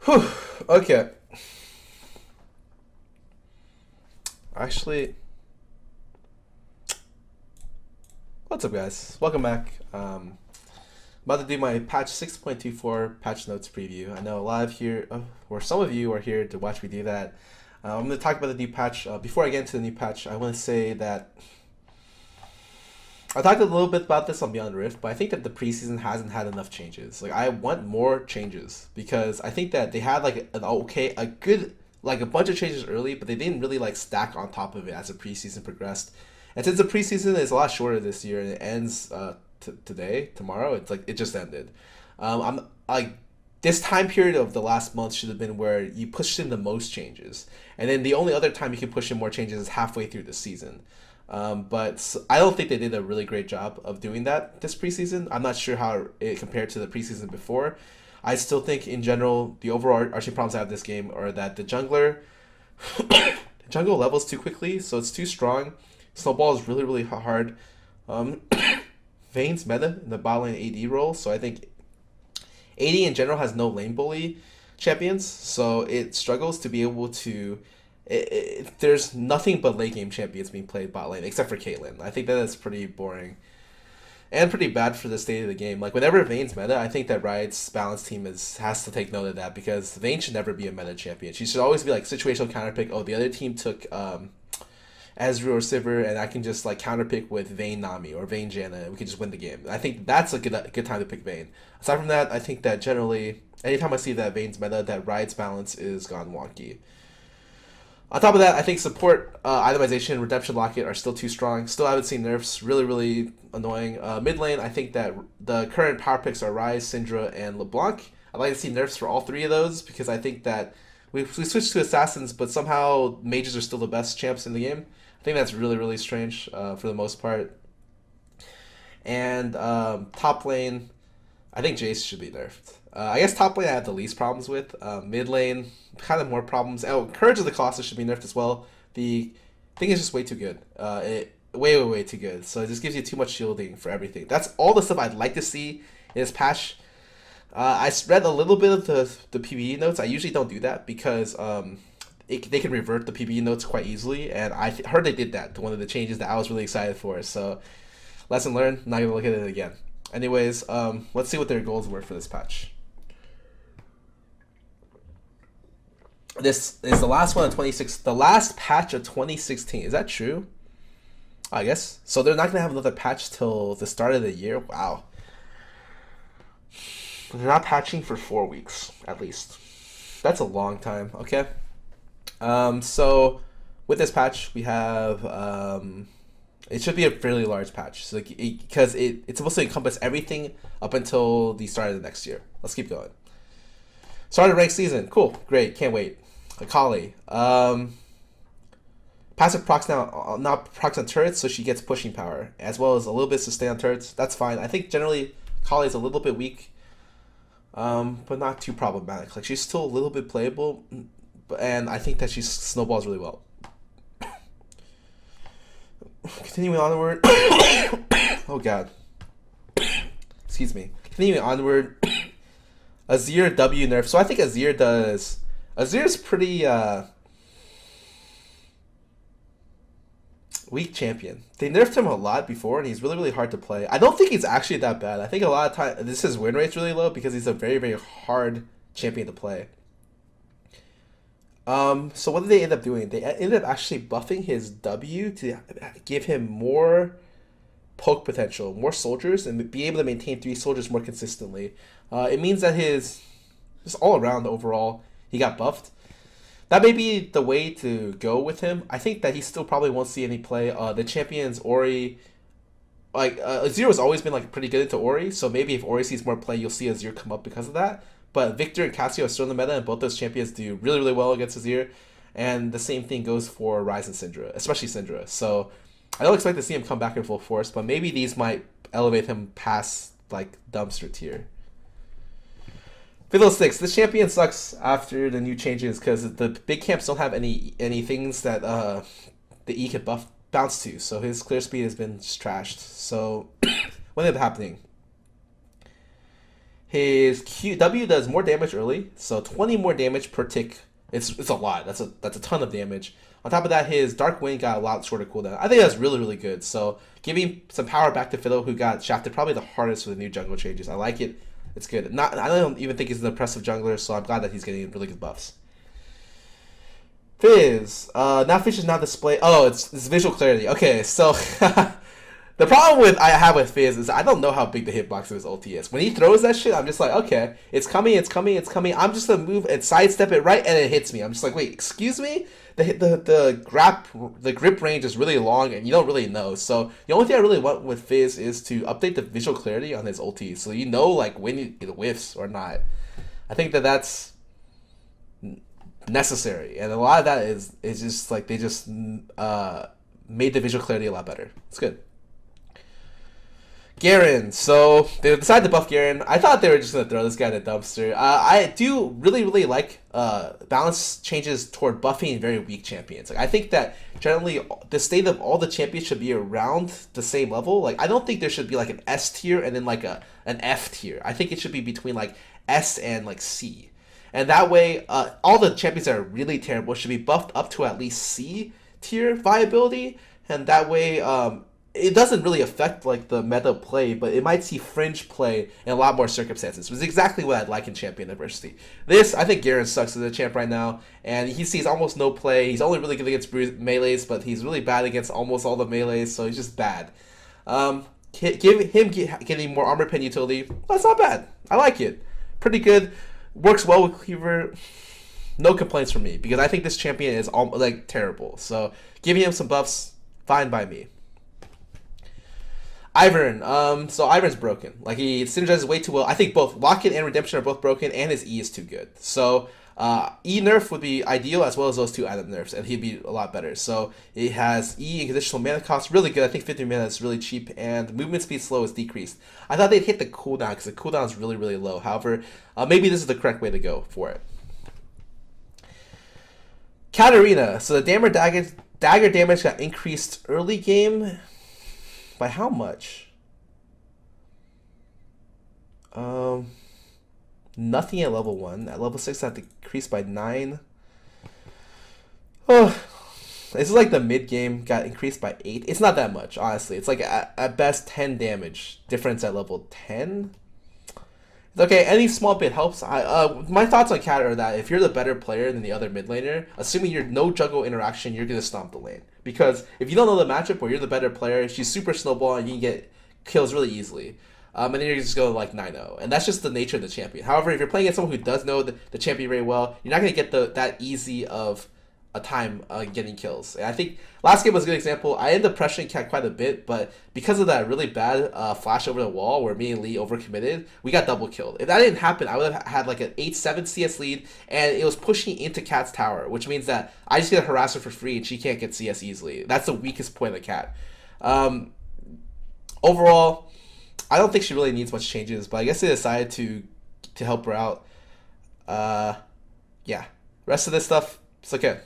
Whew. Okay. Actually, what's up, guys? Welcome back. I'm about to do my patch 6.24 patch notes preview. I know a lot of here, or some of you are here to watch me do that. I'm going to talk about the new patch. Before I get into the new patch, I want to say that I talked a little bit about this on Beyond Rift, but I think that the preseason hasn't had enough changes. Like, I want more changes because I think that they had like a good, like a bunch of changes early, but they didn't really like stack on top of it as the preseason progressed. And since the preseason is a lot shorter this year and it ends tomorrow, it's like it just ended. I'm like this time period of the last month should have been where you pushed in the most changes, and then the only other time you can push in more changes is halfway through the season. But I don't think they did a really great job of doing that this preseason. I'm not sure how it compared to the preseason before. I still think in general the overall arching problems I have this game are that the jungler the jungle levels too quickly, so it's too strong. Snowball is really hard. Um, Vayne's meta in the bot lane AD role, so I think AD in general has no lane bully champions, so it struggles to be able to. There's nothing but late game champions being played bot lane except for Caitlyn. I think that is pretty boring and pretty bad for the state of the game. Like whenever Vayne's meta, I think that Riot's balance team has to take note of that because Vayne should never be a meta champion. She should always be like situational counter pick. Oh, the other team took Ezreal or Sivir, and I can just like counterpick with Vayne Nami or Vayne Janna, and we can just win the game. I think that's a good time to pick Vayne. Aside from that, I think that generally, anytime I see that Vayne's meta, that Riot's balance is gone wonky. On top of that, I think support, itemization, and redemption locket are still too strong. Still haven't seen nerfs. Really annoying. Mid lane, I think that the current power picks are Ryze, Syndra, and LeBlanc. I'd like to see nerfs for all three of those because I think that we switched to assassins, but somehow mages are still the best champs in the game. I think that's really strange for the most part. And top lane, I think Jace should be nerfed. I guess top lane I have the least problems with. Mid lane, kind of more problems. Oh, Courage of the Colossus should be nerfed as well. The thing is just way too good. Way too good. So it just gives you too much shielding for everything. That's all the stuff I'd like to see in this patch. I read a little bit of the PvE notes. I usually don't do that because they can revert the PvE notes quite easily, and I heard they did that to one of the changes that I was really excited for. So, lesson learned. Not gonna look at it again. Anyways, let's see what their goals were for this patch. This is the last one of 26. The last patch of 2016. Is that true? I guess so. They're not gonna have another patch till the start of the year. Wow. They're not patching for 4 weeks at least. That's a long time. Okay. So with this patch, we have it should be a fairly large patch, so because it's supposed to encompass everything up until the start of the next year. Let's keep going. Started ranked season, cool, great, can't wait. Akali, passive procs not procs on turrets, so she gets pushing power as well as a little bit sustain on turrets. That's fine. I think generally Akali is a little bit weak, but not too problematic. Like she's still a little bit playable. And I think that she snowballs really well. Continuing onward. Oh god. Excuse me. Continuing onward. Azir W nerf. So I think Azir does. Azir's pretty weak champion. They nerfed him a lot before, and he's really hard to play. I don't think he's actually that bad. I think a lot of time his win rate's really low because he's a very hard champion to play. So what did they end up doing? They ended up actually buffing his W to give him more poke potential, more soldiers, and be able to maintain 3 soldiers more consistently. It means that his just all around overall he got buffed. That may be the way to go with him. I think that he still probably won't see any play. The champions Ori, like Azir has always been like pretty good into Ori, so maybe if Ori sees more play, you'll see Azir come up because of that. But Victor and Cassio are still in the meta, and both those champions do really well against Azir. And the same thing goes for Ryze and Syndra, especially Syndra. So I don't expect to see him come back in full force, but maybe these might elevate him past like dumpster tier. Fiddlesticks. This champion sucks after the new changes because the big camps don't have any things that the E could bounce to. So his clear speed has been just trashed. So what ended up happening? His QW does more damage early, so 20 more damage per tick. It's a lot. That's a ton of damage. On top of that, his Dark Wind got a lot shorter cooldown. I think that's really, really good. So giving some power back to Fiddle, who got shafted probably the hardest with the new jungle changes. I like it. It's good. I don't even think he's an impressive jungler, so I'm glad that he's getting really good buffs. Fizz. Now Fish is not display. Oh, it's visual clarity. Okay, so the problem I have with Fizz is I don't know how big the hitbox of his ulti is. When he throws that shit, I'm just like, okay, it's coming, it's coming, it's coming. I'm just gonna move and sidestep it right, and it hits me. I'm just like, wait, excuse me? The grip range is really long, and you don't really know. So the only thing I really want with Fizz is to update the visual clarity on his ulti, so you know like when it whiffs or not. I think that's necessary, and a lot of that is just like they just made the visual clarity a lot better. It's good. Garen. So they decided to buff Garen. I thought they were just gonna throw this guy in a dumpster. I do really like balance changes toward buffing very weak champions. Like I think that generally the state of all the champions should be around the same level. Like I don't think there should be like an S tier and then like an F tier. I think it should be between like S and like C. And that way, all the champions that are really terrible should be buffed up to at least C tier viability, and that way, it doesn't really affect like the meta play, but it might see fringe play in a lot more circumstances. Which is exactly what I'd like in Champion Diversity. I think Garen sucks as a champ right now, and he sees almost no play. He's only really good against melees, but he's really bad against almost all the melees, so he's just bad. Give him getting more armor pen utility. That's not bad. I like it. Pretty good. Works well with Cleaver. No complaints from me, because I think this champion is like terrible. So giving him some buffs, fine by me. Ivern. So Ivern's broken. Like he synergizes way too well. I think both Locket and Redemption are both broken, and his E is too good. So E nerf would be ideal, as well as those two item nerfs, and he'd be a lot better. So it has E and conditional mana cost, really good. I think 50 mana is really cheap, and movement speed slow is decreased. I thought they'd hit the cooldown, because the cooldown is really low. However, maybe this is the correct way to go for it. Katarina. So the dagger damage got increased early game. By how much? Nothing at level 1. At level 6, that decreased by 9. Oh, this is like the mid game got increased by 8. It's not that much, honestly. It's like at best 10 damage difference at level 10. Okay, any small bit helps. My thoughts on Cat are that if you're the better player than the other mid laner, assuming you're no jungle interaction, you're gonna stomp the lane. Because if you don't know the matchup where you're the better player, she's super snowball and you can get kills really easily. And then you're just going like 9-0. And that's just the nature of the champion. However, if you're playing against someone who does know the champion very well, you're not gonna get that easy of a time getting kills. And I think last game was a good example. I ended up pressuring Cat quite a bit, but because of that really bad flash over the wall where me and Lee overcommitted, we got double killed. If that didn't happen, I would have had like an 8-7 CS lead, and it was pushing into Cat's tower, which means that I just get a harasser for free and she can't get CS easily. That's the weakest point of Cat. Overall, I don't think she really needs much changes, but I guess they decided to help her out. Yeah. Rest of this stuff, it's okay.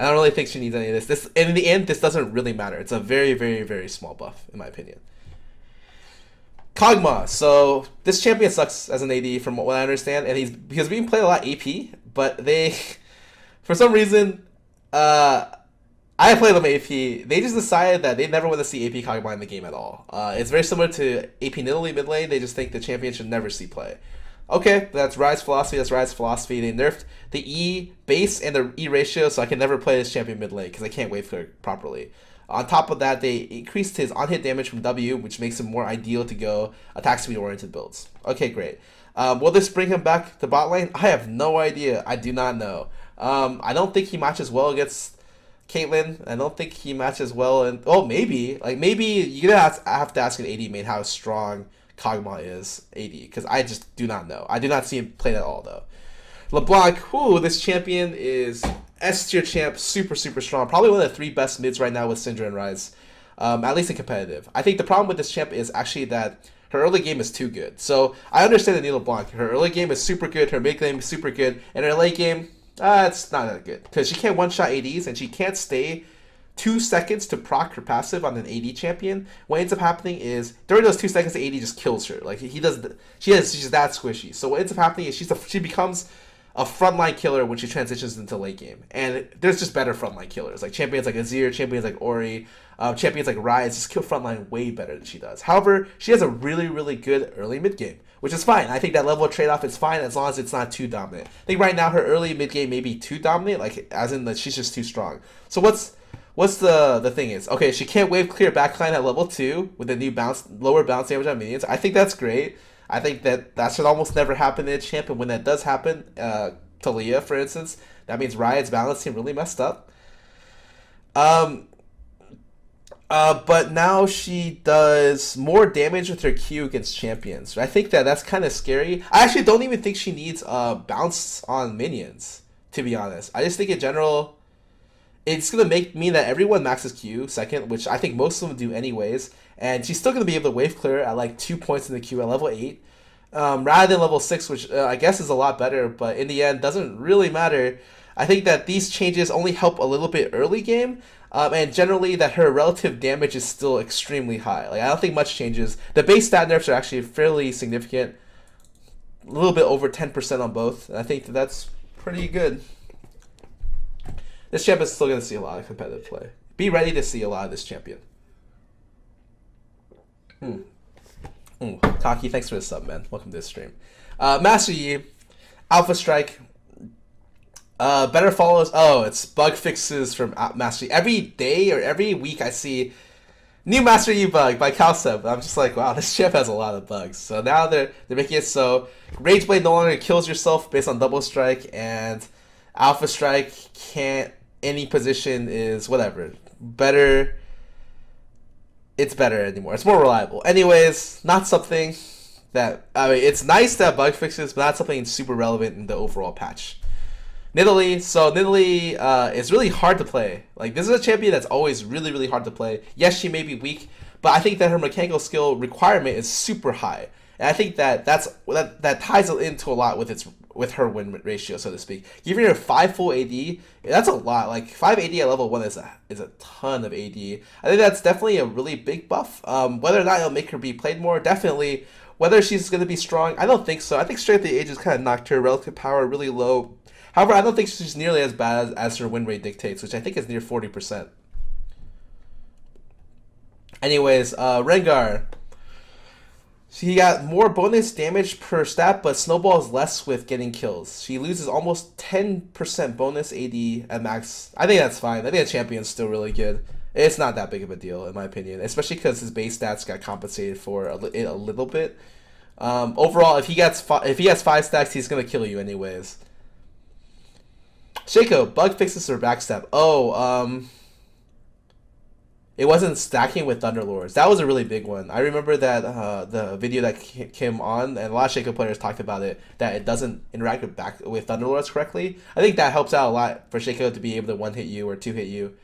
I don't really think she needs any of this. In the end, this doesn't really matter. It's a very small buff, in my opinion. Kog'Maw. So this champion sucks as an AD, from what I understand, and he's being played a lot AP, but they, for some reason, I played them AP. They just decided that they never want to see AP Kog'Maw in the game at all. It's very similar to AP Nidalee mid lane. They just think the champion should never see play. Okay, that's Riot's philosophy. They nerfed the E base and the E ratio, so I can never play this champion mid lane because I can't wave clear properly. On top of that, they increased his on-hit damage from W, which makes him more ideal to go attack speed-oriented builds. Okay, great. Will this bring him back to bot lane? I have no idea. I do not know. I don't think he matches well against Caitlyn. I don't think he matches well, and maybe you're gonna have to ask an AD main how strong Kog'Maw is AD, because I just do not know. I do not see him play at all, though. LeBlanc, this champion is S tier champ, super strong. Probably one of the 3 best mids right now with Syndra and Ryze, at least in competitive. I think the problem with this champ is actually that her early game is too good. So I understand that LeBlanc, her early game is super good, her mid game is super good, and her late game, it's not that good, because she can't one-shot ADs, and she can't stay 2 seconds to proc her passive on an AD champion, what ends up happening is during those 2 seconds, the AD just kills her. Like he does, she's that squishy. So what ends up happening is she becomes a frontline killer when she transitions into late game. And there's just better frontline killers. Like champions like Azir, champions like Ori, champions like Riot just kill frontline way better than she does. However, she has a really, really good early mid game, which is fine. I think that level of trade-off is fine as long as it's not too dominant. I think right now her early mid game may be too dominant, like as in that she's just too strong. So what's the thing is, okay, she can't wave clear backline at level 2 with a new lower bounce damage on minions. I think that's great. I think that should almost never happen in a champ, and when that does happen, Talia, for instance, that means Riot's balance team really messed up. But now she does more damage with her Q against champions. I think that's kind of scary. I actually don't even think she needs bounce on minions, to be honest. I just think in general, it's going to mean that everyone maxes Q second, which I think most of them do anyways. And she's still going to be able to wave clear at like 2 points in the Q at level 8. Rather than level 6, which I guess is a lot better, but in the end doesn't really matter. I think that these changes only help a little bit early game, and generally that her relative damage is still extremely high. Like I don't think much changes. The base stat nerfs are actually fairly significant, a little bit over 10% on both, and I think that's pretty good. This champ is still going to see a lot of competitive play. Be ready to see a lot of this champion. Taki, thanks for the sub, man. Welcome to the stream. Master Yi, Alpha Strike, better follows. Oh, it's bug fixes from Master Yi. Every day or every week I see new Master Yi bug by Calseb. I'm just like, wow, this champ has a lot of bugs. So now they're making it so Rage Blade no longer kills yourself based on double strike, and Alpha Strike can't, any position is whatever. Better. It's better anymore. It's more reliable. Anyways, not something that, I mean, it's nice to have bug fixes, but not something super relevant in the overall patch. Nidalee. So Nidalee is really hard to play. Like, this is a champion that's always really, really hard to play. Yes, she may be weak, but I think that her mechanical skill requirement is super high. And I think that that ties into a lot with her win ratio, so to speak. Giving her 5 full AD, that's a lot. Like 5 AD at level 1 is a ton of AD. I think that's definitely a really big buff. Whether or not it'll make her be played more, definitely. Whether she's going to be strong, I don't think so. I think Strength of the Age has kind of knocked her relative power really low. However, I don't think she's nearly as bad as her win rate dictates, which I think is near 40%. Anyways, Rengar. She got more bonus damage per stat, but snowballs less with getting kills. She loses almost 10% bonus AD at max. I think that's fine. I think the champion's still really good. It's not that big of a deal, in my opinion, especially because his base stats got compensated for it a little bit. Overall, if he has 5 stacks, he's gonna kill you anyways. Shaco, bug fixes her backstab. It wasn't stacking with Thunderlords. That was a really big one. I remember that the video that came on, and a lot of Shaco players talked about it, that it doesn't interact with Thunderlords correctly. I think that helps out a lot for Shaco to be able to one-hit you or two-hit you.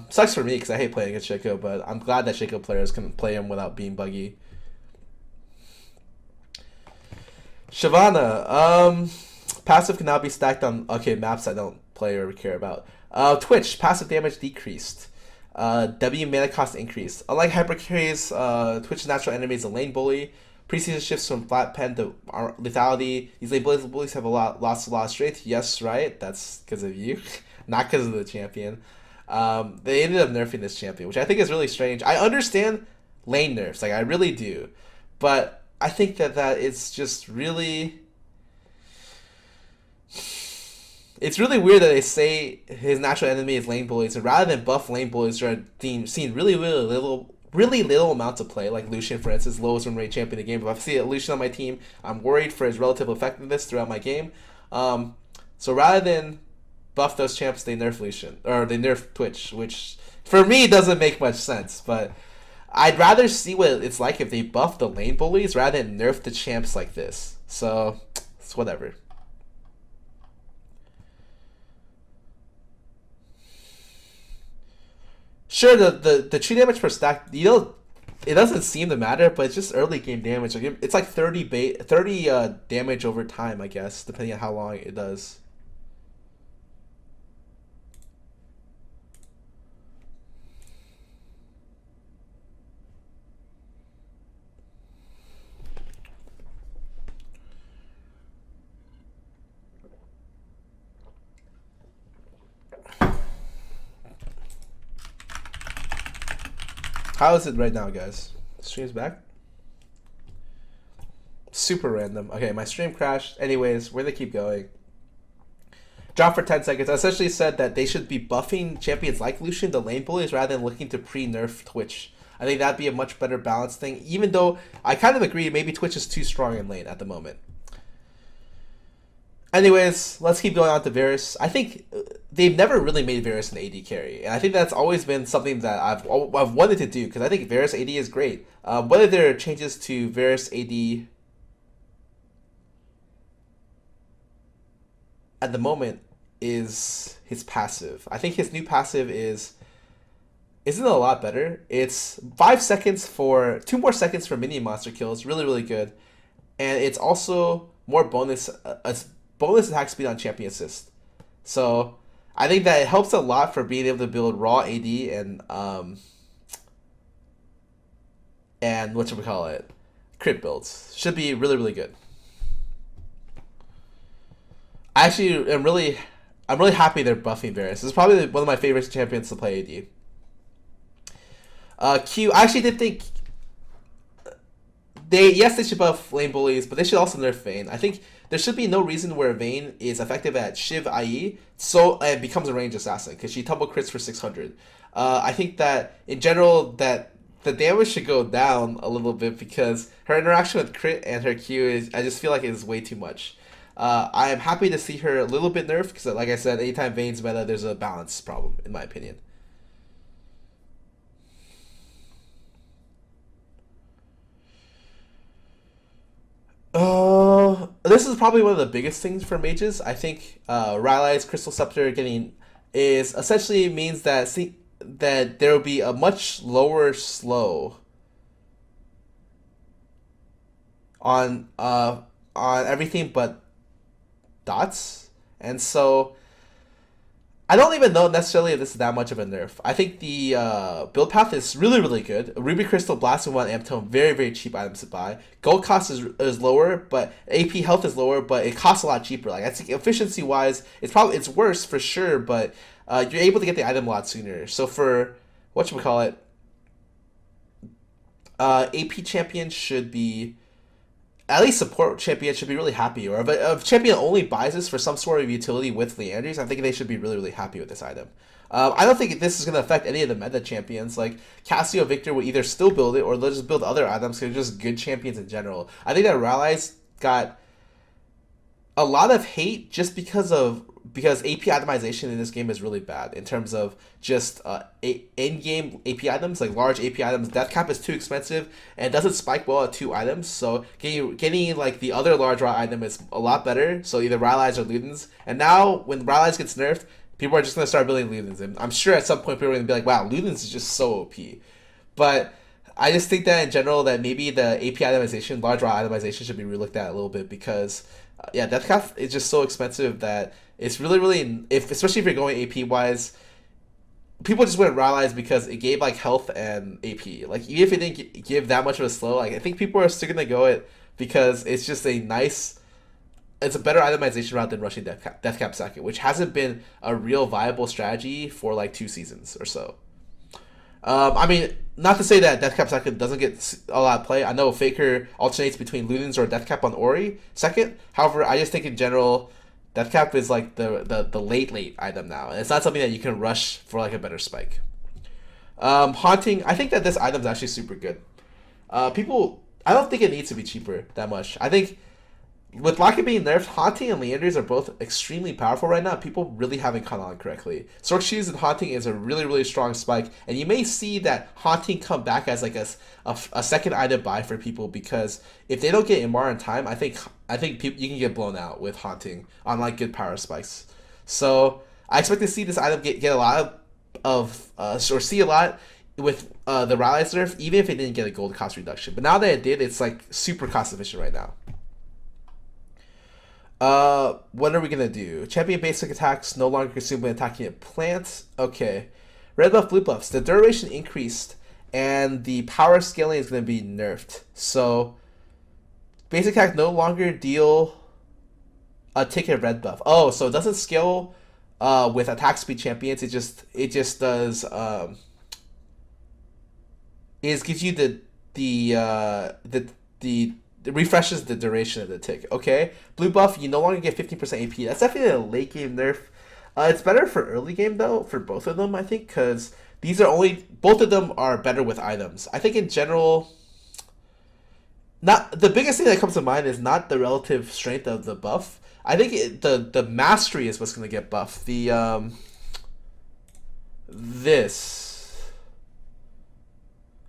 Sucks for me because I hate playing against Shaco, but I'm glad that Shaco players can play him without being buggy. Shyvana. Passive can now be stacked on maps I don't play or care about. Twitch. Passive damage decreased. W mana cost increased. Unlike Hypercarry's, Twitch's natural enemy is a lane bully. Preseason shifts from flat pen to lethality. These lane bullies have lost a lot of strength. Yes, right? That's because of you. Not because of the champion. They ended up nerfing this champion, which I think is really strange. I understand lane nerfs, like I really do. But I think that it's just really... It's really weird that they say his natural enemy is lane bullies, and rather than buff lane bullies who are seen really little amounts of play, like Lucian, for instance, lowest win rate champion in the game. If I see a Lucian on my team, I'm worried for his relative effectiveness throughout my game. So rather than buff those champs, they nerf Lucian, or they nerf Twitch, which for me doesn't make much sense. But I'd rather see what it's like if they buff the lane bullies rather than nerf the champs like this. So it's whatever. Sure, the tree damage per stack, it doesn't seem to matter, but it's just early game damage. Like it's like 30 damage over time, I guess, depending on how long it does. How is it right now, guys? Stream's back? Super random. Okay, my stream crashed. Anyways, we're gonna keep going. Drop for 10 seconds. I essentially said that they should be buffing champions like Lucian, the lane bullies, rather than looking to pre-nerf Twitch. I think that'd be a much better balanced thing, even though I kind of agree maybe Twitch is too strong in lane at the moment. Anyways, let's keep going on to Varus. I think they've never really made Varus an AD carry, and I think that's always been something that I've wanted to do, because I think Varus AD is great. Whether there are changes to Varus AD at the moment is his passive. I think his new passive isn't a lot better. It's 5 seconds for 2 more seconds for minion monster kills, really really good, and it's also more bonus attack speed on champion assist. So I think that it helps a lot for being able to build raw AD and whatchamacallit, crit builds. Should be really really good. I actually I'm really happy they're buffing Varus. This is probably one of my favorite champions to play AD. Q, I actually did think they should buff lane bullies, but they should also nerf Vayne. I think there should be no reason where Vayne is effective at Shiv IE and becomes a ranged assassin, because she tumble crits for 600. I think that in general that the damage should go down a little bit, because her interaction with crit and her Q I just feel like it is way too much. I am happy to see her a little bit nerfed, because like I said, anytime Vayne's meta, there's a balance problem, in my opinion. This is probably one of the biggest things for mages. I think Rylai's Crystal Scepter getting is essentially means that that there will be a much lower slow on everything but dots, and so I don't even know necessarily if this is that much of a nerf. I think the build path is really, really good. Ruby Crystal, Blast and 1 Amptone, very, very cheap items to buy. Gold cost is lower, but AP health is lower, but it costs a lot cheaper. Like, I think efficiency wise, it's worse for sure, but you're able to get the item a lot sooner. So for whatchamacallit, AP champion should be, at least support champion should be really happy. Or if champion only buys this for some sort of utility with Leandries, I think they should be really, really happy with this item. I don't think this is going to affect any of the meta champions. Like, Cassio Victor will either still build it, or they'll just build other items, because they're just good champions in general. I think that Rylai's got a lot of hate just because AP itemization in this game is really bad in terms of just in-game AP items, like large AP items. Death cap is too expensive and it doesn't spike well at 2 items, so getting like the other large raw item is a lot better. So either Rylai's or Ludens. And now when Rylai's gets nerfed, people are just going to start building Ludens, and I'm sure at some point people are going to be like, wow, Ludens is just so OP. But I just think that in general that maybe the AP itemization, large raw itemization, should be relooked at a little bit, because Death cap is just so expensive that it's really, really, especially if you're going AP wise, people just went Rylai's because it gave like health and AP. Like, even if it didn't give that much of a slow, like I think people are still gonna go it because it's just it's a better itemization route than rushing Death Cap second, which hasn't been a real viable strategy for like 2 seasons or so. I mean, not to say that Death Cap second doesn't get a lot of play. I know Faker alternates between Ludens or Death Cap on Ori second. However, I just think in general, Death Cap is like the late item now, and it's not something that you can rush for like a better spike. Haunting, I think that this item is actually super good. I don't think it needs to be cheaper that much. I think with Locket being nerfed, Haunting and Leandries are both extremely powerful right now. People really haven't caught on correctly. Sorc Shoes and Haunting is a really, really strong spike, and you may see that Haunting come back as like a second item buy for people, because if they don't get Imar in time, I think people, you can get blown out with Haunting on like good power spikes. So I expect to see this item get a lot or see a lot with the Rylai's nerf, even if it didn't get a gold cost reduction. But now that it did, it's like super cost efficient right now. What are we gonna do? Champion basic attacks no longer consumed when attacking a plant. Okay. Red buff, blue buffs. The duration increased and the power scaling is gonna be nerfed. So basic attack no longer deal a ticket red buff. Oh, so it doesn't scale with attack speed champions. It just does is gives you the it refreshes the duration of the tick. Okay, blue buff, you no longer get 15% AP. That's definitely a late game nerf. It's better for early game though for both of them, I think, because these are only both of them are better with items. I think in general, not the biggest thing that comes to mind is not the relative strength of the buff. I think the mastery is what's gonna get buffed. The this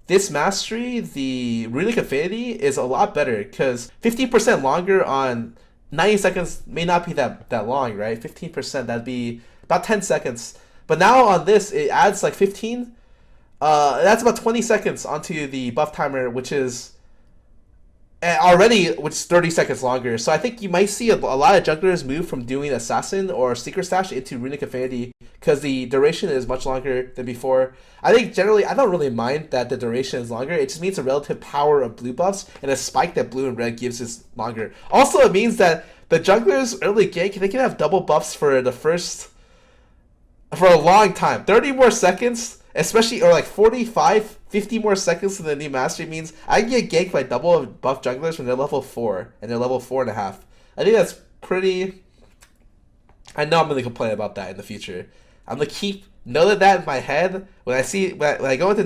this mastery, the runic affinity, is a lot better because 15% longer on 90 seconds may not be that long, right? 15%, that'd be about 10 seconds. But now on this, it adds like 15. That's about 20 seconds onto the buff timer, which is already, which is 30 seconds longer. So I think you might see a lot of jugglers move from doing Assassin or Secret Stash into Runic Affinity because the duration is much longer than before. I think generally, I don't really mind that the duration is longer. It just means the relative power of blue buffs and a spike that blue and red gives is longer. Also, it means that the jungler's early gank, they can have double buffs for a long time. 30 more seconds, especially, or like 45, 50 more seconds to the new mastery means I can get ganked by double of buff junglers when they're level 4 and they're level 4.5. I think that's pretty. I know I'm going to complain about that in the future. I'm going to know that in my head when I go into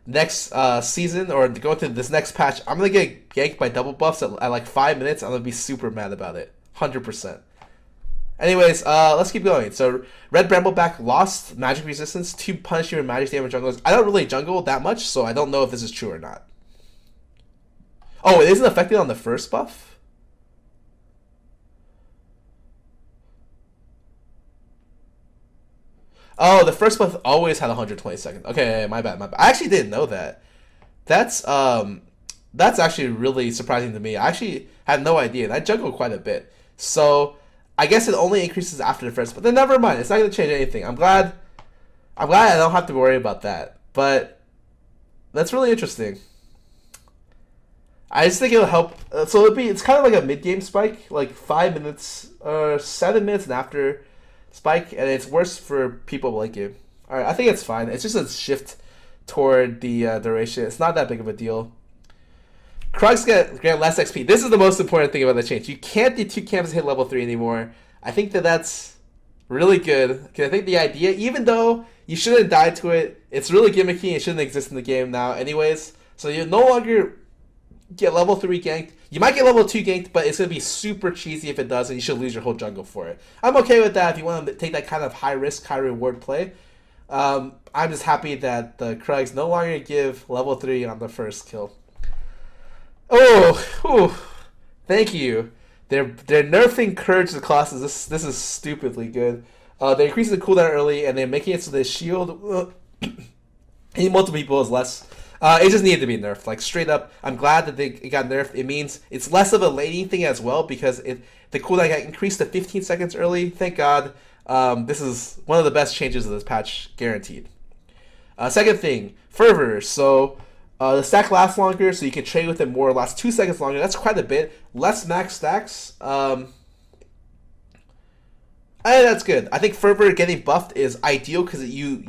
next season or go into this next patch. I'm going to get ganked by double buffs at like 5 minutes. I'm going to be super mad about it. 100%. Anyways, let's keep going. So, Red Brambleback lost magic resistance to punishing your magic damage junglers. I don't really jungle that much, so I don't know if this is true or not. Oh, it isn't affected on the first buff? Oh, the first buff always had 120 seconds. Okay, my bad. I actually didn't know that. That's actually really surprising to me. I actually had no idea, and I jungle quite a bit. So, I guess it only increases after the first, but then never mind. It's not going to change anything. I'm glad I don't have to worry about that. But that's really interesting. I just think it'll help. So it's kind of like a mid-game spike, like 5 minutes or 7 minutes and after spike, and it's worse for people like you. All right, I think it's fine. It's just a shift toward the duration. It's not that big of a deal. Krugs grant less XP. This is the most important thing about the change. You can't do 2 camps and hit level 3 anymore. I think that's really good. Because I think the idea, even though you shouldn't die to it, it's really gimmicky and it shouldn't exist in the game now anyways. So you no longer get level 3 ganked. You might get level 2 ganked, but it's going to be super cheesy if it does, and you should lose your whole jungle for it. I'm okay with that if you want to take that kind of high risk, high reward play. I'm just happy that the Krugs no longer give level 3 on the first kill. Oh, thank you. They're nerfing Courage the classes. This is stupidly good. They're increasing the cooldown early, and they're making it so the shield hitting multiple people is less. It just needed to be nerfed, like straight up. I'm glad that it got nerfed. It means it's less of a laning thing as well because the cooldown got increased to 15 seconds early. Thank God. This is one of the best changes of this patch, guaranteed. Second thing, fervor. So. The stack lasts longer, so you can trade with it more. Lasts 2 seconds longer. That's quite a bit. Less max stacks. I think that's good. I think Fervor getting buffed is ideal because you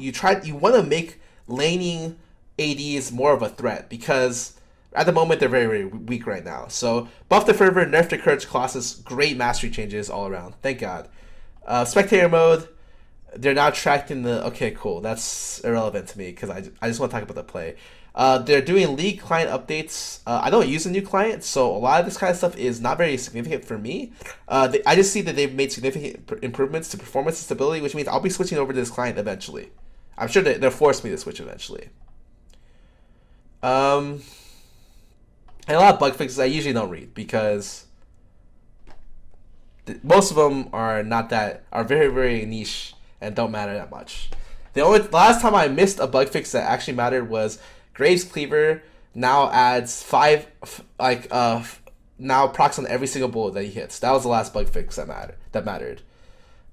want to make laning ADs more of a threat because at the moment they're very, very weak right now. So buff the Fervor, nerf the Courage classes. Great mastery changes all around. Thank God. Spectator mode. They're now tracked in the. Okay, cool. That's irrelevant to me because I just want to talk about the play. They're doing League client updates. I don't use a new client, so a lot of this kind of stuff is not very significant for me. I just see that they've made significant improvements to performance and stability, which means I'll be switching over to this client eventually. I'm sure they'll force me to switch eventually. And a lot of bug fixes I usually don't read because most of them are very, very niche and don't matter that much. The last time I missed a bug fix that actually mattered was Graves Cleaver now adds now procs on every single bullet that he hits. That was the last bug fix that mattered.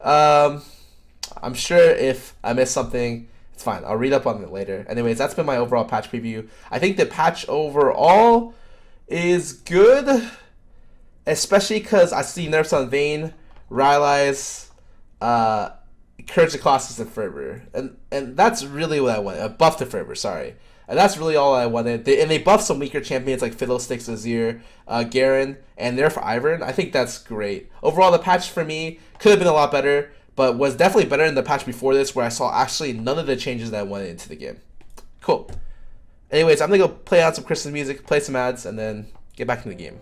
I'm sure if I missed something, it's fine. I'll read up on it later. Anyways, that's been my overall patch preview. I think the patch overall is good, especially because I see nerfs on Vayne, Rylai's, Courage the Colossus, and Fervor. And that's really what I want. A buff to Fervor, sorry. And that's really all I wanted. And they buffed some weaker champions like Fiddlesticks, Azir, Garen, and nerf Ivern. I think that's great. Overall, the patch for me could have been a lot better, but was definitely better than the patch before this, where I saw actually none of the changes that I wanted into the game. Cool. Anyways, I'm gonna go play out some Christmas music, play some ads, and then get back in the game.